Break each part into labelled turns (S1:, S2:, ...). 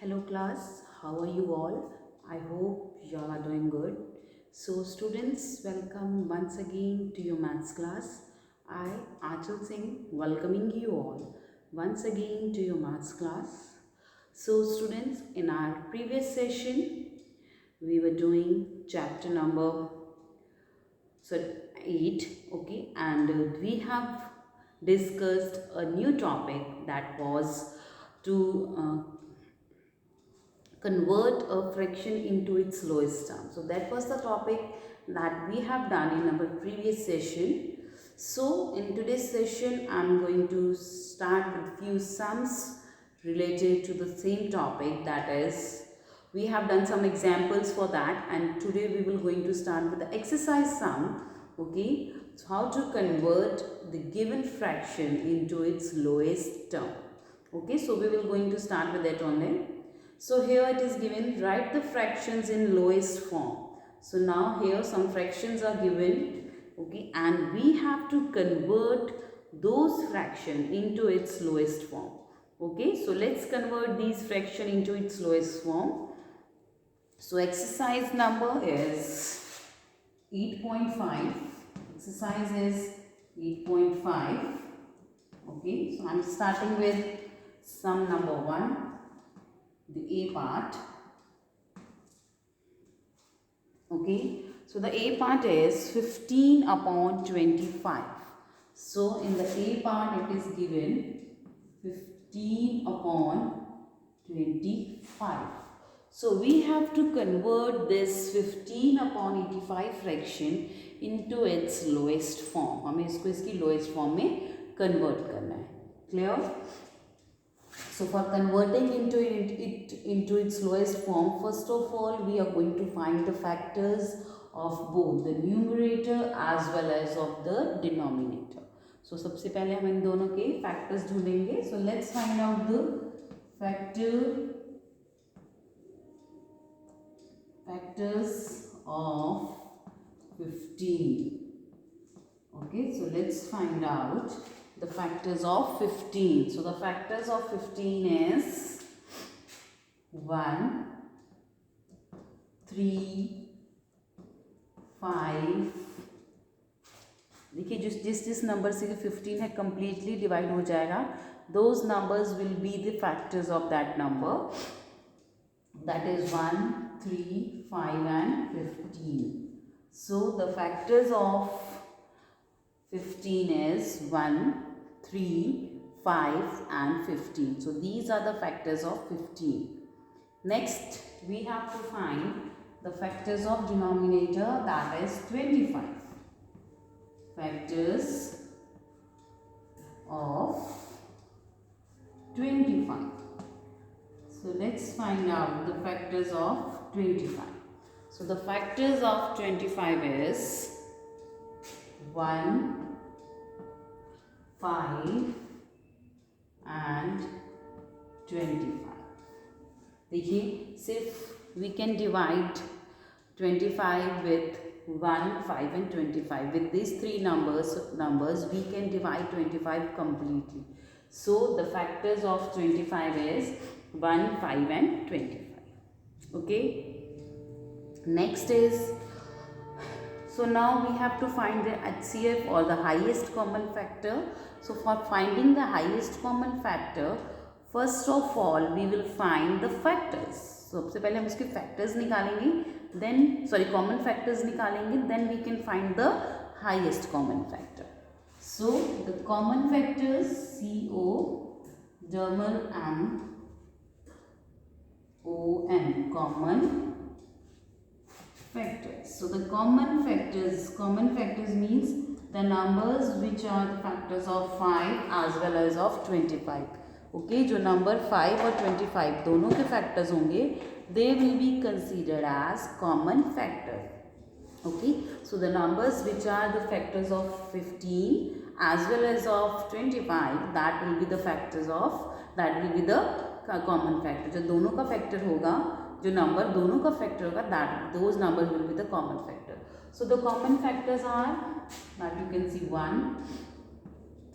S1: Hello class, how are you all? I hope you all are doing good. So students, welcome once again to your maths class. I, Achal Singh, welcoming you all once again to your maths class. So students, in our previous session, we were doing chapter number so 8, okay, and we have discussed a new topic that was to convert a fraction into its lowest term. So that was the topic that we have done in our previous session. So in today's session I am going to start with few sums related to the same topic, that is we have done some examples for that, and today we will going to start with the exercise sum. Okay, so how to convert the given fraction into its lowest term. Okay, so we will going to start with that only. So here it is given, write the fractions in lowest form. So now here some fractions are given, okay, and we have to convert those fraction into its lowest form. Okay, so let's convert these fraction into its lowest form. So exercise number is 8.5. Exercise is 8.5. Okay, so I am starting with sum number 1, the A part. Okay, so the A part is 15 upon 25. So in the A part it is given 15 upon 25. So we have to convert this 15 upon 85 fraction into its lowest form. हमें इसको इसकी lowest form में convert करना है. Clear? So for converting into its lowest form, first of all we are going to find the factors of both the numerator as well as of the denominator. So सबसे पहले हम इन दोनों के factors ढूंढेंगे. So let's find out the factors of 15. Okay, so let's find out the factors of 15. So the factors of 15 is 1, 3, 5. देखिए जिस number से 15 है completely divide हो जाएगा. Those numbers will be the factors of that number. That is 1, 3, 5 and 15. So the factors of 15 is 1, 3, 5 and 15. So these are the factors of 15. Next we have to find the factors of denominator, that is 25. Factors of 25. So let's find out the factors of 25. So the factors of 25 is 1, 5 and 25. देखिए सिर्फ we can divide 25 with 1, 5 and 25. With these three numbers we can divide 25 completely. So the factors of 25 is 1, 5 and 25. Okay. Next is, so now we have to find the HCF or the highest common factor. So for finding the highest common factor, first of all we will find the factors. So सबसे पहले हम उसके factors निकालेंगे, then common factors निकालेंगे, then we can find the highest common factor. So the common factors, C-O-M-M-O-N, common factors. So the common factors means the numbers which are the factors of 5 as well as of 25. Okay, जो number 5 और 25 दोनों के factors होंगे, they will be considered as common factor. Okay, so the numbers which are the factors of 15 as well as of 25, that will be the common factor. जो दोनों का factor होगा, जो number दोनों का factor होगा, those numbers will be the common factor. So the common factors are, that you can see 1,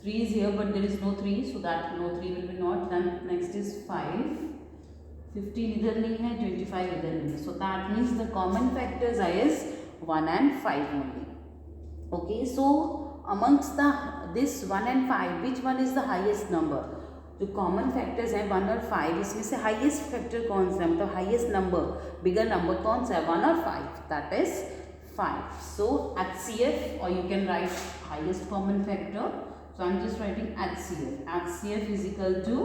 S1: 3 is here but there is no 3, so that no 3 will be not. Then next is 5, 15 इधर नहीं है, 25 इधर नहीं है. So that means the common factors is 1 and 5 only. Okay, so amongst the this 1 and 5, which one is the highest number? जो common factors हैं 1 और 5, इसमें से हाईएस्ट फैक्टर कौन सा है, मतलब हाईएस्ट नंबर, बिगर नंबर कौन सा है, 1 और 5, दैट इज 5. सो HCF, और you can write highest common factor. So I am just writing HCF. HCF is equal to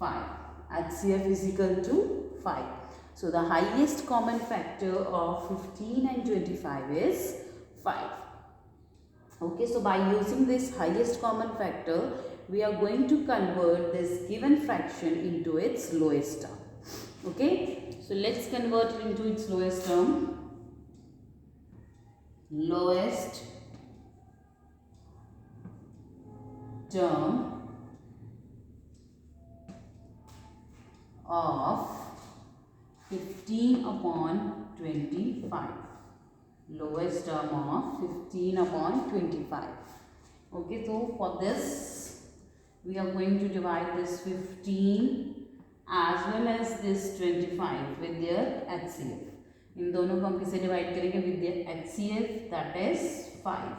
S1: 5. HCF is equal to 5. So the highest common factor of 15 and 25 is 5. Okay, so by using this highest common factor, we are going to convert this given fraction into its lowest term. Okay, so let's convert it into its lowest term. Lowest term of 15 upon 25. Lowest term of 15 upon 25. Okay, so for this we are going to divide this 15 as well as this 25 with their HCF. इन दोनों को हम किसे divide करेंगे, with their HCF, that is 5.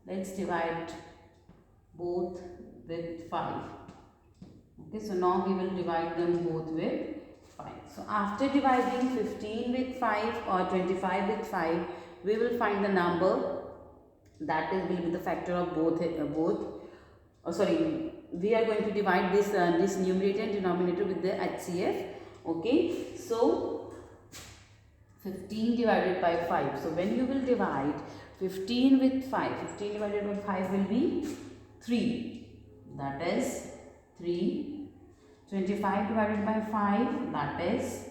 S1: Let's divide both with 5. Okay, so now we will divide them both with 5. So after dividing 15 with 5 or 25 with 5, we will find the number that is will be the factor of both. We are going to divide this this numerator and denominator with the HCF. Okay, so 15 divided by 5. So when you will divide 15 with 5, 15 divided by 5 will be 3. That is 3. 25 divided by 5, that is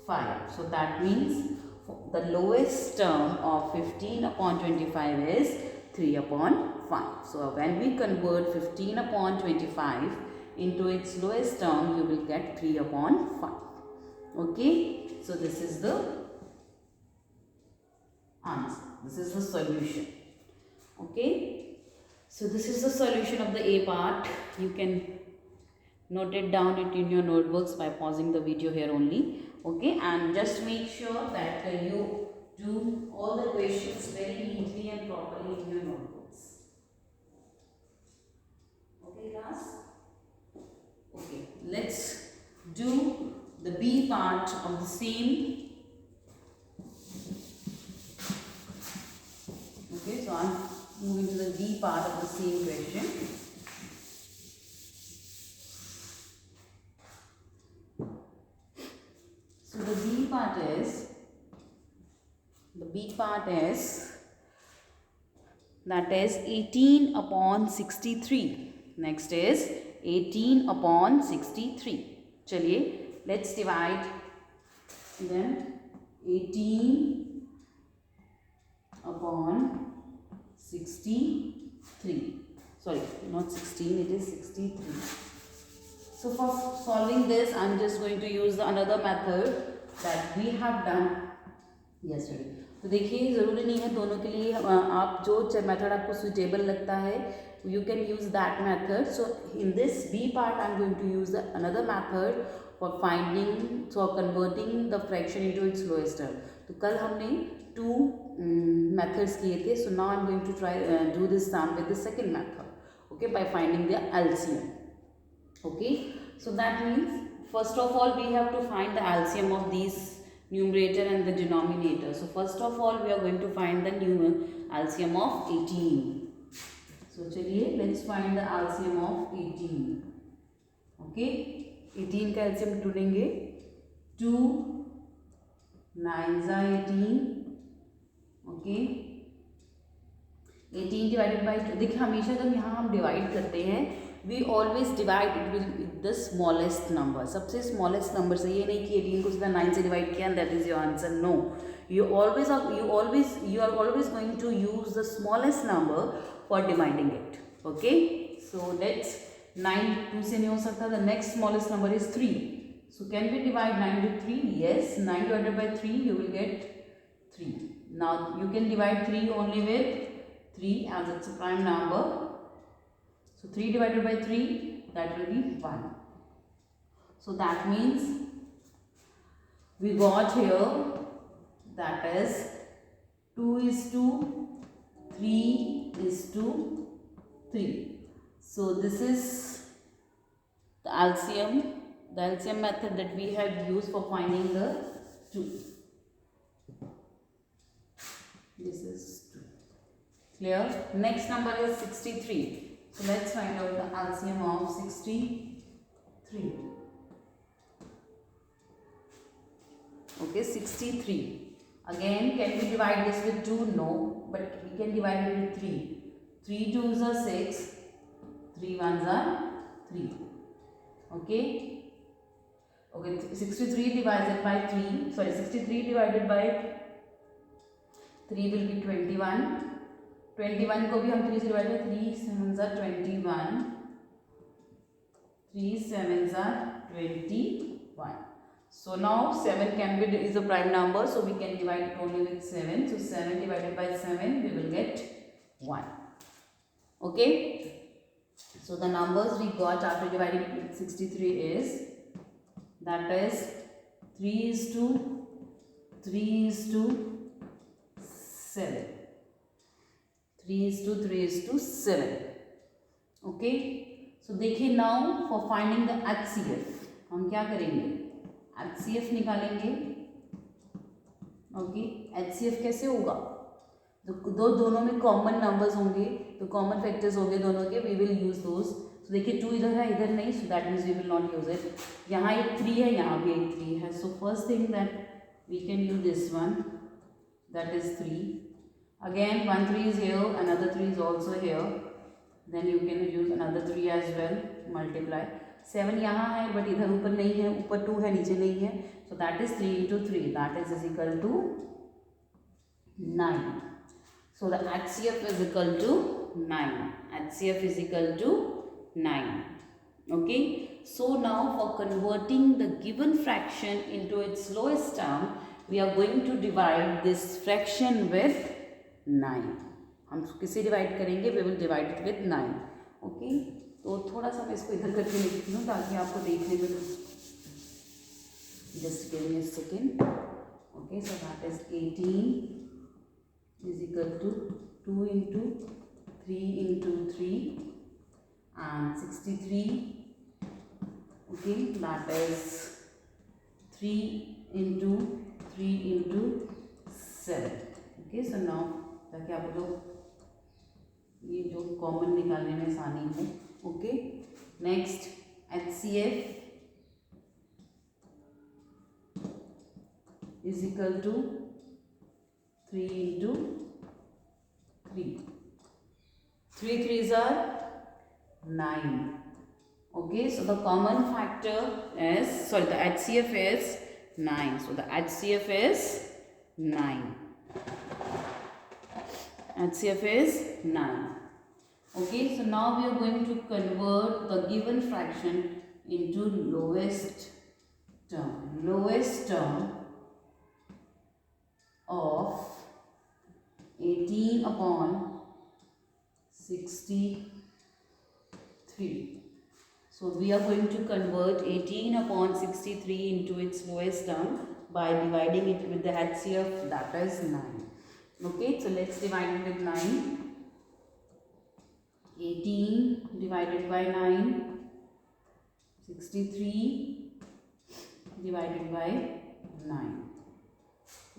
S1: 5. So that means the lowest term of 15 upon 25 is 3 upon 5. So when we convert 15 upon 25 into its lowest term, you will get 3 upon 5. Okay, so this is the answer. This is the solution. Okay, so this is the solution of the A part. You can note it down in your notebooks by pausing the video here only. Okay, and just make sure that you do all the questions very neatly and properly in your notebooks. Okay class? Okay, let's do the B part of the same. Okay, so I'm moving to the B part of the same question. So the B part is that is 18 upon 63. Next is 18 upon 63. चलिए, let's divide then 18 upon 63. Sorry, not 16, it is 63. So for solving this, I am just going to use another method that we have done yesterday. तो देखिए, ज़रूरी नहीं है दोनों के लिए, आप जो मेथड आपको सुटेबल लगता है, you can use that method. So in this B part, I am going to use another method for converting the fraction into its lowest term. तो कल हमने 2 methods किए थे. So now I am going to try do this sum with the second method. Okay, by finding the LCM. Okay, so that means first of all we have to find the LCM of these numerator and the denominator. So first of all we are going to find the LCM of 18. So चलिए, let's find the LCM of 18. Okay, 18 का LCM ढूंढेंगे. 2 9s are 18. Okay, 18 divided by, देखिए हमेशा जब यहाँ हम divide करते हैं, we always divide it with the smallest number, सबसे स्मॉलेस्ट नंबर से. ये नहीं कि 18 को सीधा 9 से डिवाइड किया and that is your answer. No, you are always going to use the smallest number for dividing it. Okay, so let's 9 2 से नहीं हो सकता. The next smallest number is 3. So can we divide 9 with 3? Yes, 9 divided by 3 you will get 3. Now you can divide 3 only with 3 as it's a prime number. So 3 divided by 3, that will be 1. So that means we got here, that is 2:3:3. So this is the LCM method that we have used for finding the 2. This is 2. Clear? Next number is 63. So let's find out the LCM of 63. Okay, 63. Again, can we divide this with 2? No, but we can divide it with 3. 3 2s are 6, 3 1s are 3. Okay. Okay, 63 divided by 3, sorry, 63 divided by 3 will be 21. 21 को भी हम 3 से divide करें, 3 7s are 21, 3 7s are 21. So now 7 can be is a prime number, so we can divide it only with 7. So 7 divided by 7, we will get 1. Okay. So the numbers we got after dividing with 63 is, that is 3:3:7. 3:3:7. Okay. So देखिए now for finding the HCF हम क्या करेंगे, HCF निकालेंगे. Okay, HCF कैसे होगा, दोनों में common numbers होंगे, तो कॉमन फैक्टर्स होंगे दोनों के, वी विल यूज दोज. तो देखिए 2 इधर है, इधर नहीं, so that means we will not use it. यहाँ एक 3 है, यहाँ भी एक 3 है. So first thing that we can use this one, that is 3. Again 1 3 is here, another 3 is also here, then you can use another 3 as well, multiply. 7 यहाँ है but इधर ऊपर नहीं है, ऊपर 2 है नीचे नहीं है, so that is 3 into 3, that is equal to 9. So the HCF is equal to 9. HCF is equal to 9. Okay. So now for converting the given fraction into its lowest term, we are going to divide this fraction with 9. हम किसे divide करेंगे, we will divide it with 9. Okay. तो थोड़ा सा मैं इसको इधर करके लिखती हूँ ताकि आपको देखने में, just give me a second. Okay, so that is 18 is equal to 2 into 3 into 3 and 63. Okay, that is 3 into 3 into 7. Okay, so now ताकि आप लोग ये जो कॉमन निकालने में आसानी हो. Okay, next HCF is equal to 3 into 3. 3 3s are 9. Okay, so the common factor is, sorry, the HCF is 9. So the HCF is 9. HCF is 9. Okay, so now we are going to convert the given fraction into lowest term. Lowest term of 18 upon 63. So we are going to convert 18 upon 63 into its lowest term by dividing it with the HCF, that is 9. Okay, so let's divide it with 9. 18 divided by 9, 63 divided by 9.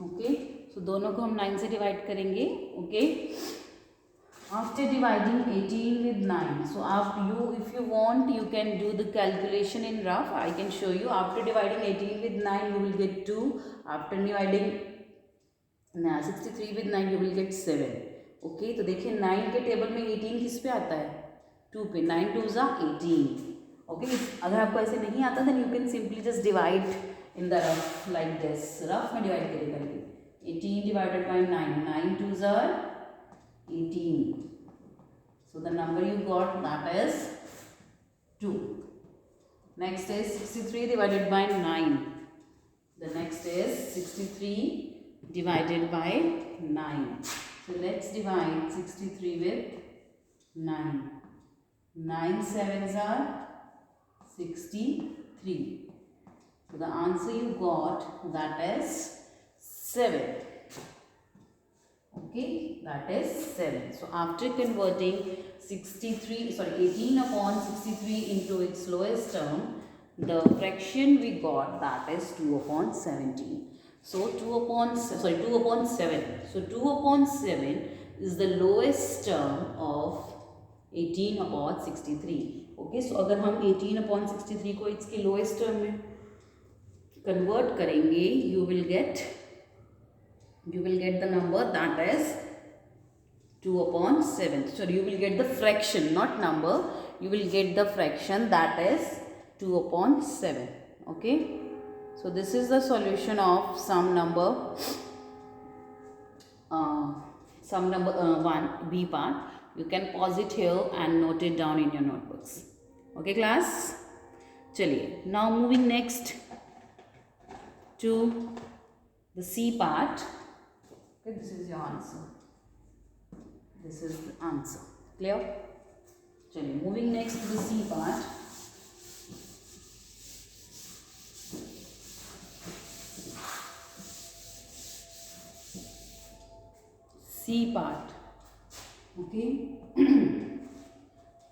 S1: Okay, so दोनों को हम 9 से divide करेंगे. Okay, after dividing 18 with 9, so if you want, you can do the calculation in rough. I can show you. After dividing 18 with 9, you will get 2. After dividing 63 with 9, you will get 7. Okay, तो देखिए 9 के table में 18 किस पे आता है, 2 पे. 9 2s are 18. Okay, अगर आपको ऐसे नहीं आता then you can simply just divide in the rough like this. Rough में डिवाइड करेंगे 18 divided by 9. 9 2s are 18. So the number you got, that is 2. Next is 63 divided by 9. The next is 63 divided by 9. So let's divide 63 with 9. 9 7s are 63. So the answer you got, that is 7. Okay, that is 7. So after converting 18 upon 63 into its lowest term, the fraction we got, that is 2 upon 17. So 2 upon 7. So 2 upon 7 is the lowest term of 18 upon 63. Okay, so अगर हम 18 upon 63 को इसके lowest term में convert करेंगे, you will get the number that is 2 upon 7. So you will get the fraction, not number. You will get the fraction that is 2 upon 7. Okay. So this is the solution of sum number 1 B part. You can pause it here and note it down in your notebooks. Okay class. Chaliye. Now moving next to the C part. Okay, this is your answer. This is the answer. Clear? Chaliye, moving next to the C part. C part. Okay.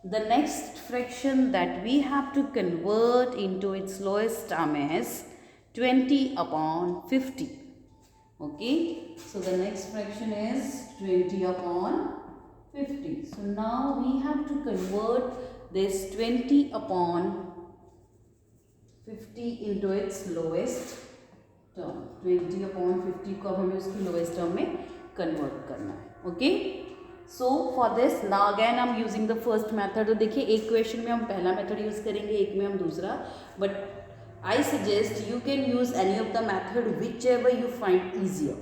S1: The next fraction that we have to convert into its lowest term is 20 upon 50. Okay. So the next fraction is 20 upon 50. So now we have to convert this 20 upon 50 into its lowest term. 20 upon 50 को अब हमें उसकी lowest term में convert करना है. Okay. So for this now again I'm using the first method. तो देखिए एक question में हम पहला method use करेंगे, एक में हम दूसरा. But I suggest you can use any of the method whichever you find easier.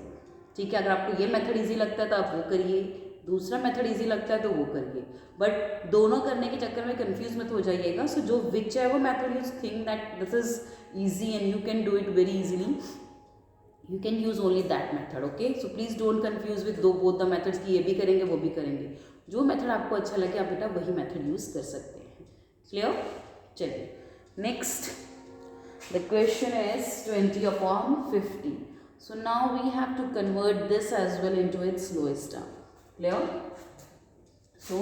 S1: ठीक है, अगर आपको ये मेथड इजी लगता है तो आप वो करिए, दूसरा मेथड इजी लगता है तो वो करिए, बट दोनों करने के चक्कर में कंफ्यूज मत हो जाइएगा. सो जो which ever method you think that this is easy and you can do it very easily, you can use only that method. Okay, so please don't confuse with both the methods की ये भी करेंगे वो भी करेंगे. जो method आपको अच्छा लगे आप बेटा वही मेथड यूज कर सकते हैं. क्लियर? चलिए next, the question is 20 upon 50. So now we have to convert this as well into its lowest term. Clear? So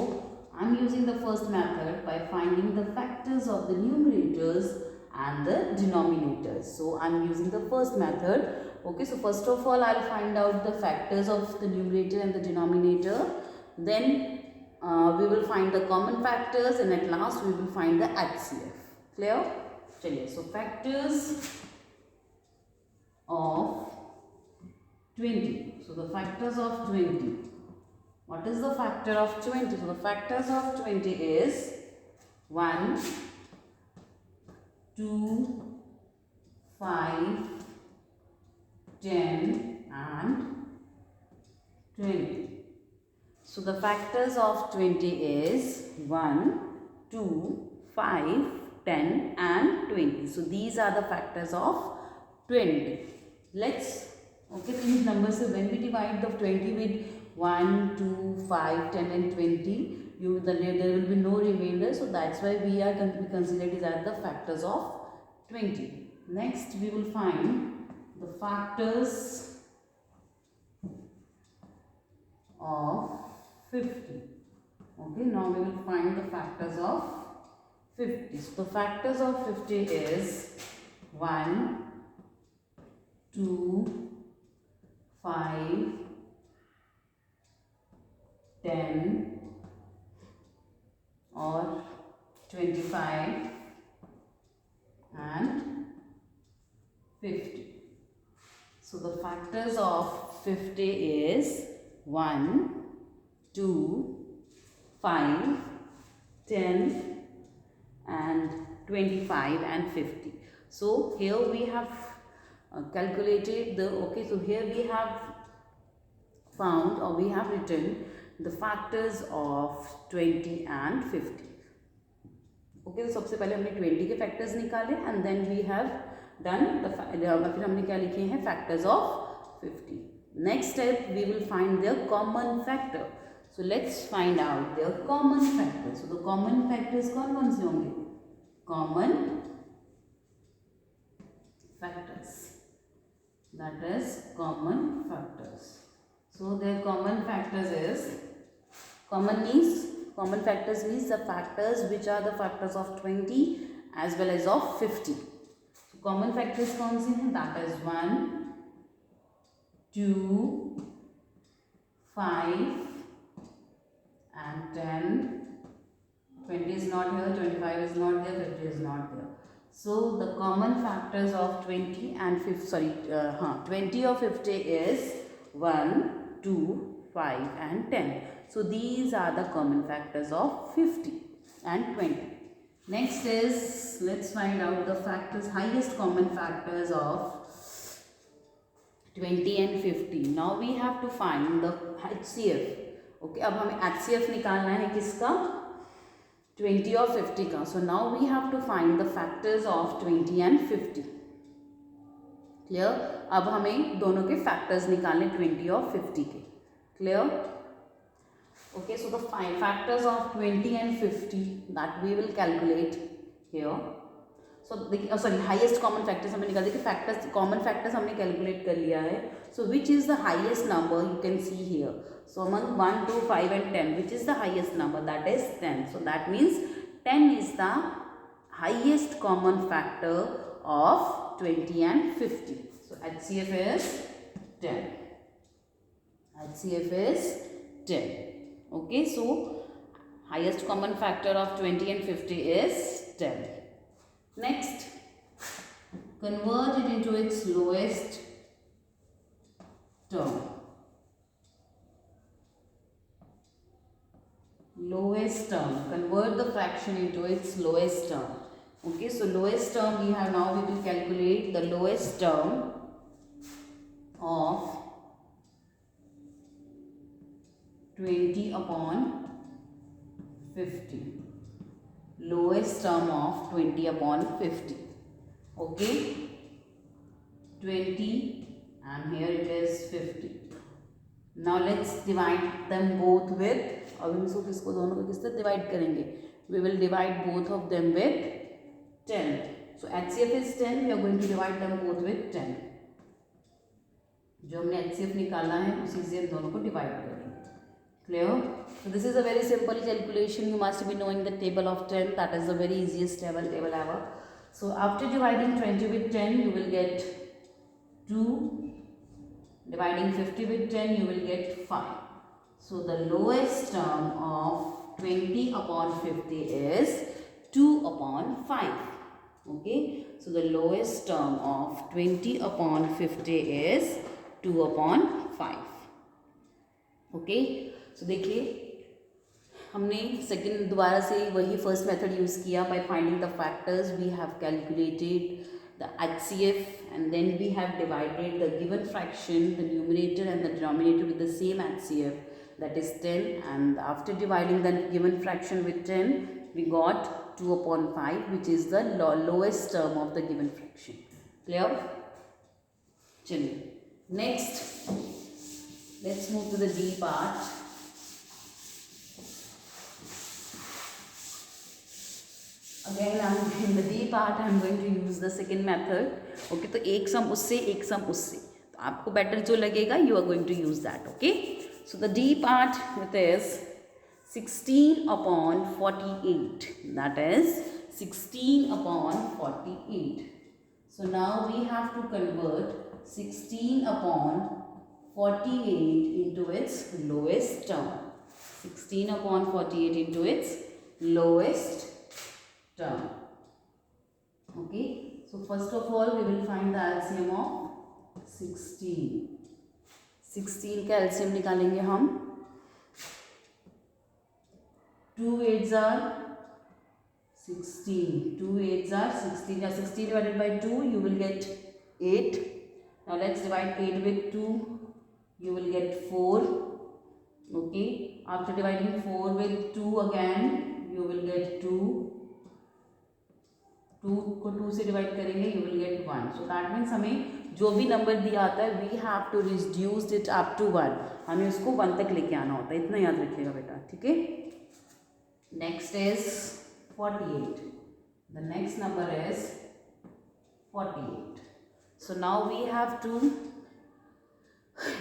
S1: I'm using the first method by finding the factors of the numerators and the denominators. So I'm using the first method. Okay, so first of all I'll find out the factors of the numerator and the denominator. Then we will find the common factors and at last we will find the HCF. Clear? Chaliye, so factors of 20. So the factors of 20. What is the factor of 20? So the factors of 20 is 1, 2, 5, 10 and 20. So the factors of 20 is 1, 2, 5, 10 and 20. So these are the factors of 20. Let's okay, these numbers, so when we divide the 20 with 1, 2, 5, 10 and 20, there will be no remainder. So that's why we consider it as the factors of 20. Next we will find the factors of 50. Okay, now we will find the factors of 50. So the factors of 50 is 1, 2, 5, 10 or 25 and 50. So the factors of 50 is 1, 2, 5, 10 and 25 and 50. So here we have calculated the, okay, so here we have found or we have written the factors of 20 and 50. Okay, तो सबसे पहले हमने 20 के factors निकाले and then we have done the फिर हमने क्या लिखे हैं factors of 50. Next step we will find their common factor. So let's find out their common factors. So the common factors कौन कौन से होंगे? Common factors, that is common factors. So their common factors is, common factors means the factors which are the factors of 20 as well as of 50. So common factors कौन से हैं? That is 1, 2, 5 and 10. 20 is not here, 25 is not there, 50 is not there. So the common factors of 20 and 50, 20 or 50 is 1, 2, 5 and 10. So these are the common factors of 50 and 20. Next is, let's find out the factors, highest common factors of 20 and 50. Now we have to find the HCF. Okay, अब हमें HCF निकालना है किसका? 20 और 50 का. So now we have to find the factors of 20 and 50. Clear? अब हमें दोनों के factors निकालने 20 और 50 के. Clear? Okay, so the factors of 20 and 50 that we will calculate here. So highest common factors हमने निकाल दिया कि factors, common factors हमने calculate कर लिया है. So which is the highest number you can see here? So among 1, 2, 5 and 10, which is the highest number? That is 10. So that means 10 is the highest common factor of 20 and 50. So HCF is 10. HCF is 10. Okay, so highest common factor of 20 and 50 is 10. Next, convert it into its lowest term. Lowest term. Convert the fraction into its lowest term. Okay, so lowest term we have now, we will calculate the lowest term of 20 upon 50. Lowest term of 20 upon 50. Okay, 20 and here it is 50. Now let's divide them both with, अब हम इसको दोनों को किससे divide करेंगे? We will divide both of them with 10. So HCF is 10. We are going to divide them both with 10. जो हमने HCF निकाला है उसी से हम दोनों को डिवाइड करेंगे. Clear? So this is a very simple calculation. You must be knowing the table of 10. That is the very easiest table ever. So after dividing 20 with 10, you will get 2. Dividing 50 with 10, you will get 5. So the lowest term of 20 upon 50 is 2 upon 5. Okay. So the lowest term of 20 upon 50 is 2 upon 5. Okay. So देखिए हमने second दोबारा से वही first method use किया. By finding the factors we have calculated the HCF and then we have divided the given fraction, the numerator and the denominator with the same HCF, that is 10, and after dividing the given fraction with 10 we got 2 upon 5, which is the lowest term of the given fraction. Clear? चलिए next let's move to the D part. Again in the D part I am going to use the second method. Okay, तो एक सम उससे एक सम उससे, तो आपको better जो लगेगा you are going to use that. Okay, so the D part it is 16 upon 48, that is 16 upon 48. So now we have to convert 16 upon 48 into its lowest term. 16 upon 48 into its lowest term. Okay, so first of all we will find the LCM of 16. 16 का LCM निकालेंगे हम. 2 8s are 16. 2 8s are 16. Now 16 divided by 2 you will get 8. Now let's divide 8 with 2. You will get 4. Okay, after dividing 4 with 2 again you will get 2. 2 को 2 से divide करेंगे you will get 1. So that means हमें जो भी number दिया आता है we have to reduce it up to 1. हमें उसको 1 तक लेके आना होता है. इतना याद रखिएगा बेटा. ठीक है. Next is 48. The next number is 48. So now we have to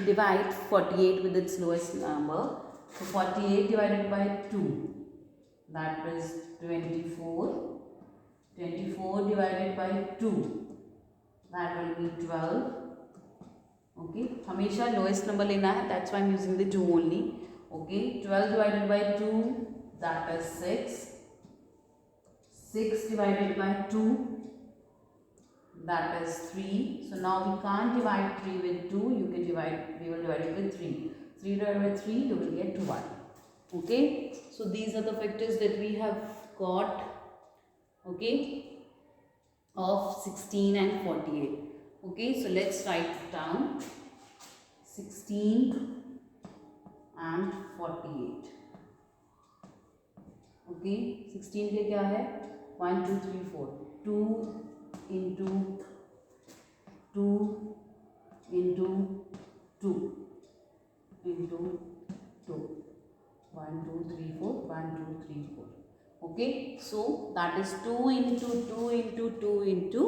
S1: divide 48 with its lowest number. So 48 divided by 2, that is 24. 24 divided by 2, that will be 12. Okay, हमेशा lowest number लेना है, that's why I'm using the 2 only. Okay, 12 divided by 2, that is 6. 6 divided by 2, that is 3. So now we can't divide 3 with 2, we will divide it with 3. 3 divided by 3, you will get 1. Okay, so these are the factors that we have got, okay, of 16 and 48. Okay, so let's write it down. 16 and 48. Okay, 16 के क्या है? 1 2 3 4. 2 into 2 into 2 into 2. 1 2 3 4. 1 2 3 4. Okay, so that is 2 into 2 into 2 into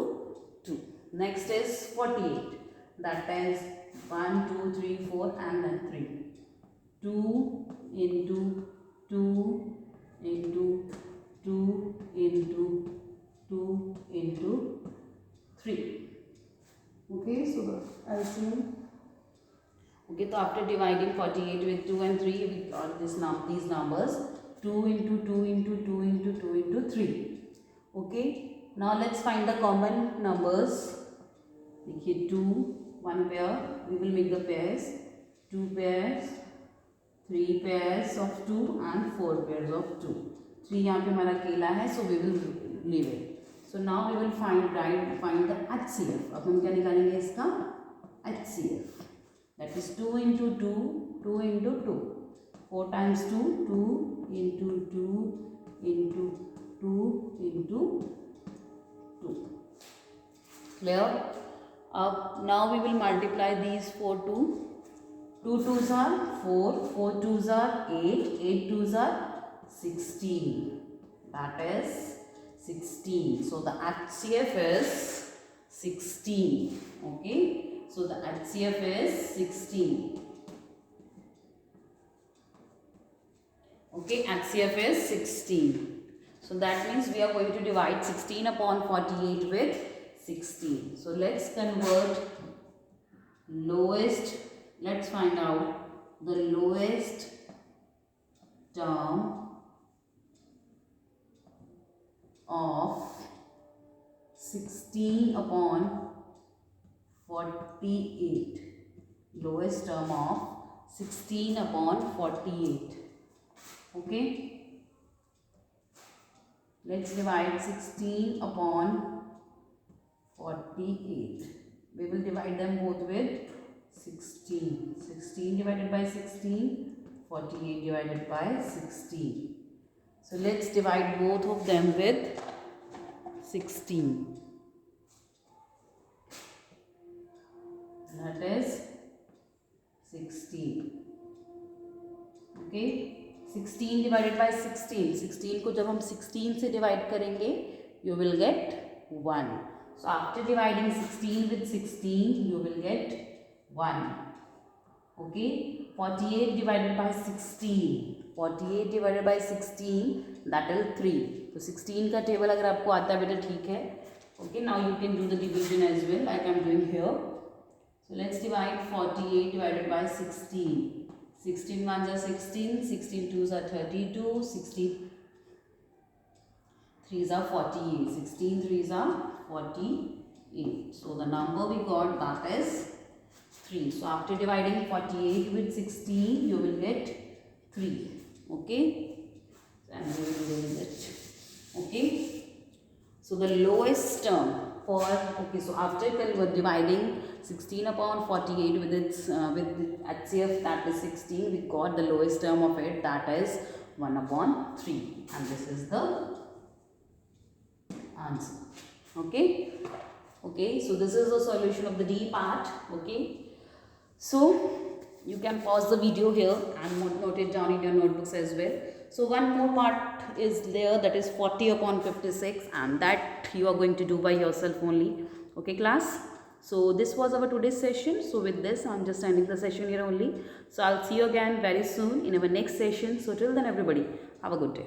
S1: 2. Next is 48. That is 1 2 3 4 and then 3. 2 into 2 into 2 into 2 into 3. Okay, so the LCM. Okay, so after dividing 48 with 2 and 3, we got these numbers. 2 into 2 into 2 into 2 into 3. Okay, now let's find the common numbers. देखिए 2, 1 pair, we will make the pairs. 2 pairs, 3 pairs of 2 and 4 pairs of 2. 3 यहाँ पे हमारा अकेला है, so we will leave it. So now we will find the HCF. अब हम क्या निकालेंगे इसका? HCF. That is 2 into 2, 2 into 2. 4 times 2, 2 into 2 into 2 into 2. Clear? Now we will multiply these 4 2. 2 2s are 4, 4 2s are 8, 8 2s are 16. That is 16. So the HCF is 16. Okay. So the HCF is 16. Okay, HCF is 16. So that means we are going to divide 16 upon 48 with 16. So let's convert lowest. Let's find out the lowest term of 16 upon 48. Lowest term of 16 upon 48. Okay. Let's divide 16 upon 48. We will divide them both with 16. 16 divided by 16. 48 divided by 16. So let's divide both of them with 16. That is 16. Okay, 16 divided by 16. 16 को जब हम 16 से divide करेंगे, you will get 1. So after dividing 16 with 16, you will get 1. Okay, 48 divided by 16. 48 divided by 16, that is 3. तो 16 का table अगर आपको आता है बेटा ठीक है. Okay, now you can do the division as well, like I am doing here. So let's divide 48 divided by 16. 16 ones are 16, 16 twos are 32, 16 threes are 48, 16 threes are 48. So the number we got, that is 3. So after dividing 48 with 16, you will get 3. Okay, and we will do that. Okay, so the lowest term for, okay, so after dividing 16 upon 48 with its with HCF, that is 16, we got the lowest term of it, that is 1 upon 3, and this is the answer. Okay, okay, so this is the solution of the D part. Okay, so you can pause the video here and note it down in your notebooks as well. So one more part is there, that is 40 upon 56, and that you are going to do by yourself only. Okay class, So this was our today's session. So with this, I'm just ending the session here only. So I'll see you again very soon in our next session. So till then, everybody, have a good day.